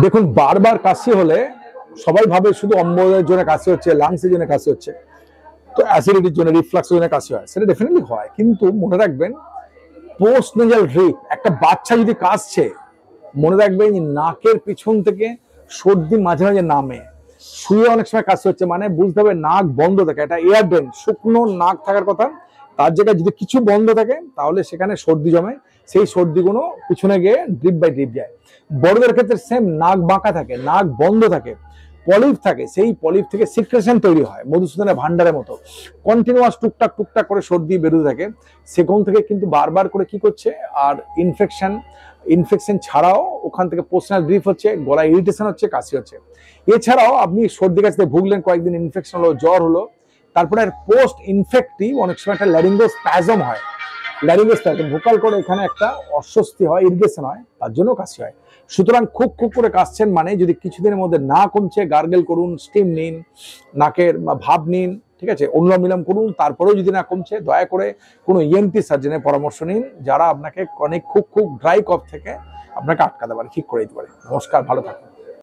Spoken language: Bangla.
দেখুন, বারবার কাশি হলে সবাই ভাবে শুধু অম্বলের জন্য কাশি হচ্ছে, লাংসের জন্য কাশি হচ্ছে, তো অ্যাসিডিটির জন্য, রিফ্লাক্সের জন্য কাশি হয়, সেটা ডেফিনেটলি হয়। কিন্তু মনে রাখবেন, পোস্ট নেজাল ড্রিপ, একটা বাচ্চা যদি কাশছে, মনে রাখবেন নাকের পিছন থেকে সর্দি মাঝে মাঝে নামে, শুয়ে অনেক সময় কাশি হচ্ছে, মানে বুঝতে হবে নাক বন্ধ থাকে, এটা এয়ার ড্রেন, শুকনো নাক থাকার কথা, তার জায়গায় যদি কিছু বন্ধ থাকে তাহলে সেখানে সর্দি জমে, সেই সর্দিগুলো পিছনে গিয়ে ড্রিপ বাই ড্রিপ যায়। বড়দের ক্ষেত্রে সেম, নাক বাঁকা থাকে, নাক বন্ধ থাকে, পলিপ থাকে, সেই পলিপ থেকে সিক্রেশন তৈরি হয় মধুসূদনের ভান্ডারের মতো, কন্টিনিউয়াস টুকটাক টুকটাক করে সর্দি বেরোতে থাকে, সেখান থেকে কিন্তু বারবার করে কি করছে, আর ইনফেকশন ছাড়াও ওখান থেকে পোস্টাল ড্রিপ হচ্ছে, গলায় ইরিটেশন হচ্ছে, কাশি হচ্ছে। এছাড়াও আপনি সর্দি কাশিতে ভুগলেন, কয়েকদিন ইনফেকশন হলো, জ্বর হলো, তারপরে পোস্ট ইনফেক্টিভ অনেক সময় একটা ল্যারিঙ্গোস্প্যাজম হয়, ল্যারিঙ্গোস্প্যাজম ভোকাল করে এখানে একটা অস্বস্তি হয়, ইরিটেশন হয়, তার জন্য কাশি হয়। সুতরাং খুব খুব করে কাশছেন মানে যদি কিছুদিনের মধ্যে না কমছে, গার্গেল করুন, স্টিম নিন, নাকের ভাব নিন, ঠিক আছে, অনুলোম বিলোম করুন, তারপরেও যদি না কমছে দয়া করে কোনো ইএনটি সার্জনের পরামর্শ নিন, যারা আপনাকে অনেক খুব ড্রাই কফ থেকে আপনাকে আটকাতে পারে, ঠিক করে দিতে পারে। নমস্কার, ভালো থাকুন।